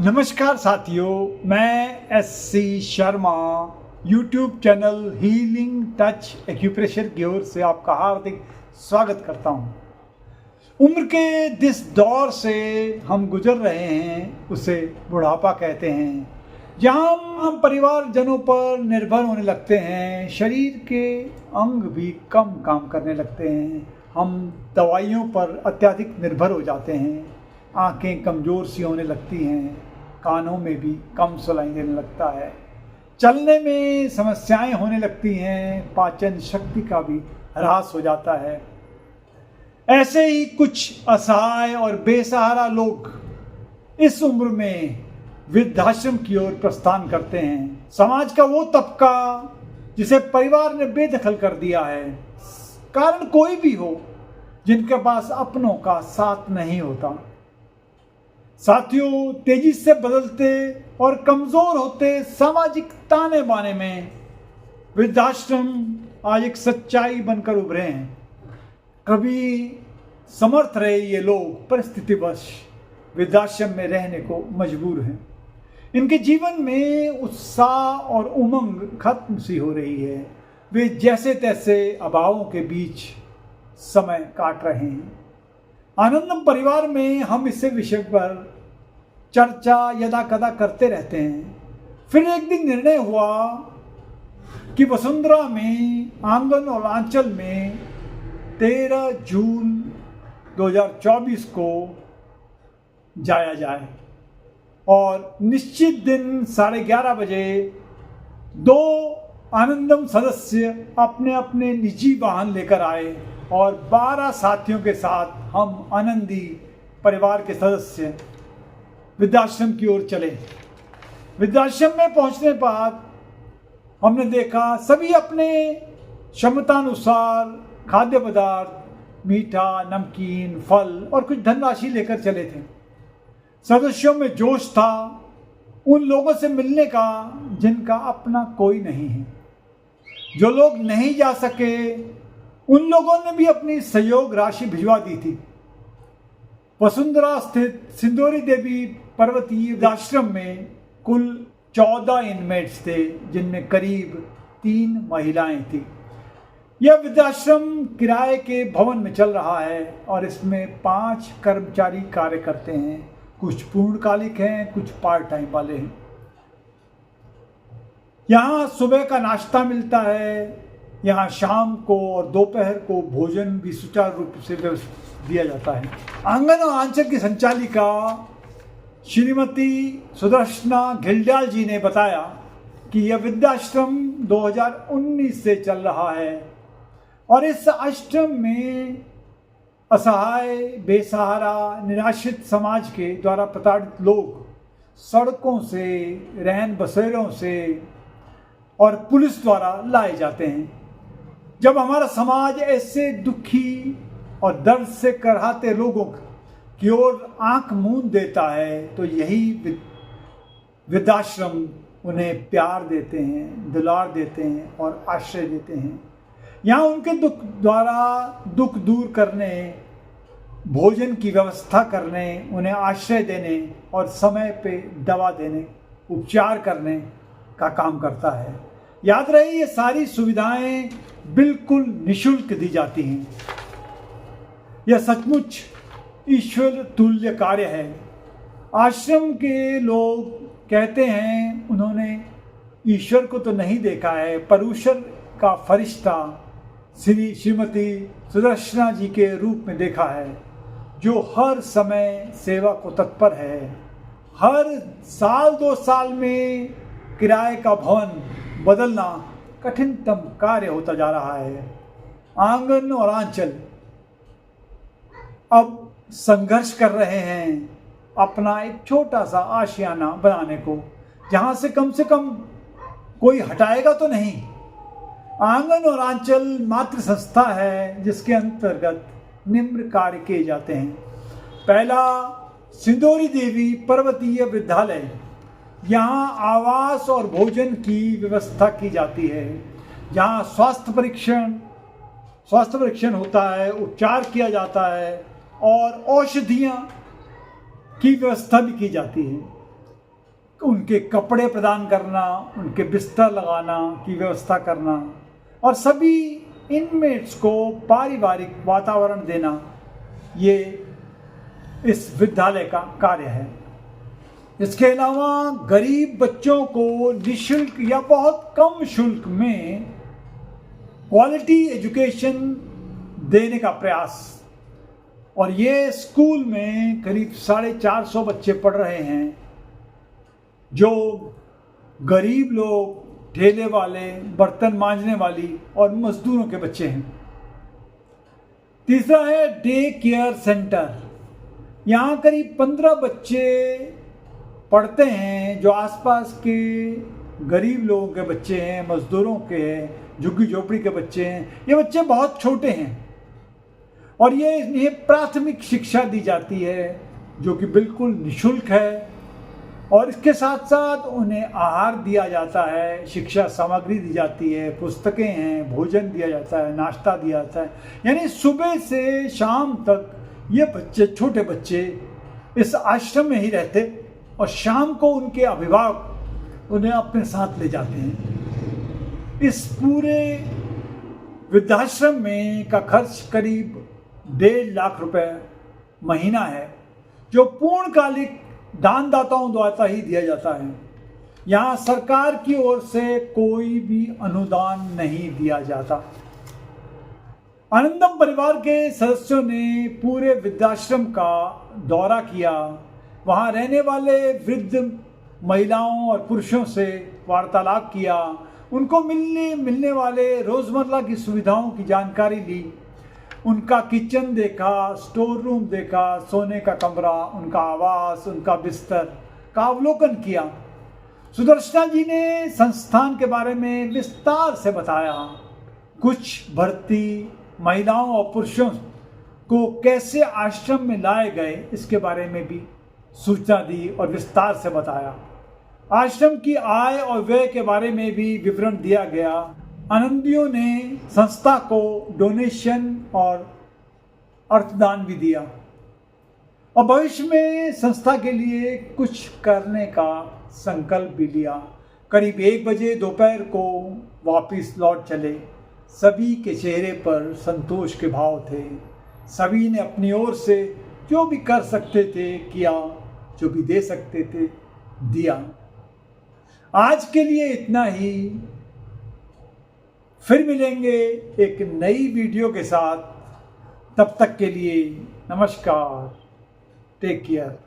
नमस्कार साथियों, मैं SC. Sharma YouTube channel healing touch acupressure की ओर से आपका हार्दिक स्वागत करता हूं। उम्र के जिस दौर से हम गुजर रहे हैं उसे बुढ़ापा कहते हैं। जहां हम परिवारजनों पर निर्भर होने लगते हैं, शरीर के अंग भी कम काम करने लगते हैं, हम दवाइयों पर अत्यधिक निर्भर हो जाते हैं, आंखें कमज़ोर सी होने लगती हैं, कानों में भी कम सुनाई देने लगता है, चलने में समस्याएं होने लगती हैं, पाचन शक्ति का भी ह्रास हो जाता है। ऐसे ही कुछ असहाय और बेसहारा लोग इस उम्र में वृद्धाश्रम की ओर प्रस्थान करते हैं। समाज का वो तबका जिसे परिवार ने बेदखल कर दिया है, कारण कोई भी हो, जिनके पास अपनों का साथ नहीं होता। साथियों, तेजी से बदलते और कमजोर होते सामाजिक ताने बाने में वृद्धाश्रम आज एक सच्चाई बनकर उभरे हैं। कभी समर्थ रहे ये लोग परिस्थितिवश वृद्धाश्रम में रहने को मजबूर हैं। इनके जीवन में उत्साह और उमंग खत्म सी हो रही है। वे जैसे तैसे अभावों के बीच समय काट रहे हैं। आनंदम परिवार में हम इस विषय पर चर्चा यदा कदा करते रहते हैं। फिर एक दिन निर्णय हुआ कि वसुंधरा में आंगन और आंचल में 13 जून 2024 को जाया जाए और निश्चित दिन 11:30 बजे 2 आनंदम सदस्य अपने अपने निजी वाहन लेकर आए और 12 साथियों के साथ हम आनंदी परिवार के सदस्य वृद्धाश्रम की ओर चले। वृद्धाश्रम में पहुंचने बाद हमने देखा सभी अपने क्षमतानुसार खाद्य पदार्थ, मीठा, नमकीन, फल और कुछ धनराशि लेकर चले थे। सदस्यों में जोश था उन लोगों से मिलने का जिनका अपना कोई नहीं है। जो लोग नहीं जा सके उन लोगों ने भी अपनी सहयोग राशि भिजवा दी थी। वसुंधरा स्थित सिंदूरी देवी पर्वतीय वृद्धाश्रम में कुल 14 इनमेट्स थे, जिनमें करीब 3 महिलाएं थी। यह वृद्धाश्रम किराए के भवन में चल रहा है और इसमें 5 कर्मचारी कार्य करते हैं। कुछ पूर्णकालिक हैं, कुछ पार्ट टाइम वाले हैं। यहाँ सुबह का नाश्ता मिलता है। यहाँ शाम को और दोपहर को भोजन भी सुचारू रूप से दिया जाता है। आंगन और आंचल की संचालिका श्रीमती सुदर्शना घिल्डियाल जी ने बताया कि यह वृद्धाश्रम 2019 से चल रहा है और इस आश्रम में असहाय, बेसहारा, निराश्रित समाज के द्वारा प्रताड़ित लोग सड़कों से, रहन बसेरों से और पुलिस द्वारा लाए जाते हैं। जब हमारा समाज ऐसे दुखी और दर्द से कराहते लोगों की ओर आंख मूंद देता है तो यही वृद्धाश्रम उन्हें प्यार देते हैं, दुलार देते हैं और आश्रय देते हैं। यहाँ उनके दुख दूर करने, भोजन की व्यवस्था करने, उन्हें आश्रय देने और समय पे दवा देने, उपचार करने का काम करता है। याद रहे, ये सारी सुविधाएं बिल्कुल निःशुल्क दी जाती हैं। यह सचमुच ईश्वर तुल्य कार्य है। आश्रम के लोग कहते हैं उन्होंने ईश्वर को तो नहीं देखा है, पर ईश्वर का फरिश्ता श्रीमती सुदर्शना जी के रूप में देखा है, जो हर समय सेवा को तत्पर है। हर साल 2 साल में किराए का भवन बदलना कठिनतम कार्य होता जा रहा है। आंगन और आंचल अब संघर्ष कर रहे हैं अपना एक छोटा सा आशियाना बनाने को, जहां से कम कोई हटाएगा तो नहीं। आंगन और आंचल मातृ संस्था है जिसके अंतर्गत निम्न कार्य किए जाते हैं। पहला, सिंदूरी देवी पर्वतीय विद्यालय। यहाँ आवास और भोजन की व्यवस्था की जाती है। जहाँ स्वास्थ्य परीक्षण होता है, उपचार किया जाता है और औषधियाँ की व्यवस्था भी की जाती है। उनके कपड़े प्रदान करना, उनके बिस्तर लगाना की व्यवस्था करना और सभी इनमेट्स को पारिवारिक वातावरण देना, ये इस विद्यालय का कार्य है। इसके अलावा गरीब बच्चों को निःशुल्क या बहुत कम शुल्क में क्वालिटी एजुकेशन देने का प्रयास, और ये स्कूल में करीब 450 बच्चे पढ़ रहे हैं जो गरीब लोग, ठेले वाले, बर्तन मांजने वाली और मजदूरों के बच्चे हैं। तीसरा है डे केयर सेंटर। यहाँ करीब 15 बच्चे पढ़ते हैं जो आसपास के गरीब लोगों के बच्चे हैं, मजदूरों के हैं, झुग्गी झोपड़ी के बच्चे हैं। ये बच्चे बहुत छोटे हैं और ये इन्हें प्राथमिक शिक्षा दी जाती है जो कि बिल्कुल निःशुल्क है, और इसके साथ साथ उन्हें आहार दिया जाता है, शिक्षा सामग्री दी जाती है, पुस्तकें हैं, भोजन दिया जाता है, नाश्ता दिया जाता है। यानी सुबह से शाम तक ये बच्चे, छोटे बच्चे इस आश्रम में ही रहते और शाम को उनके अभिभावक उन्हें अपने साथ ले जाते हैं। इस पूरे वृद्धाश्रम में का खर्च करीब 1.5 लाख रुपए महीना है, जो पूर्णकालिक दानदाताओं द्वारा ही दिया जाता है। यहाँ सरकार की ओर से कोई भी अनुदान नहीं दिया जाता। आनंदम परिवार के सदस्यों ने पूरे वृद्धाश्रम का दौरा किया, वहाँ रहने वाले वृद्ध महिलाओं और पुरुषों से वार्तालाप किया, उनको मिलने वाले रोज़मर्रा की सुविधाओं की जानकारी ली, उनका किचन देखा, स्टोर रूम देखा, सोने का कमरा, उनका आवास, उनका बिस्तर का अवलोकन किया। सुदर्शना जी ने संस्थान के बारे में विस्तार से बताया। कुछ भर्ती महिलाओं और पुरुषों को कैसे आश्रम में लाए गए इसके बारे में भी सूचना दी और विस्तार से बताया। आश्रम की आय और व्यय के बारे में भी विवरण दिया गया। आनंदियों ने संस्था को डोनेशन और अर्थदान भी दिया और भविष्य में संस्था के लिए कुछ करने का संकल्प भी लिया। करीब 1 बजे दोपहर को वापस लौट चले। सभी के चेहरे पर संतोष के भाव थे। सभी ने अपनी ओर से जो भी कर सकते थे किया, जो भी दे सकते थे दिया। आज के लिए इतना ही। फिर मिलेंगे एक नई वीडियो के साथ। तब तक के लिए नमस्कार, टेक केयर।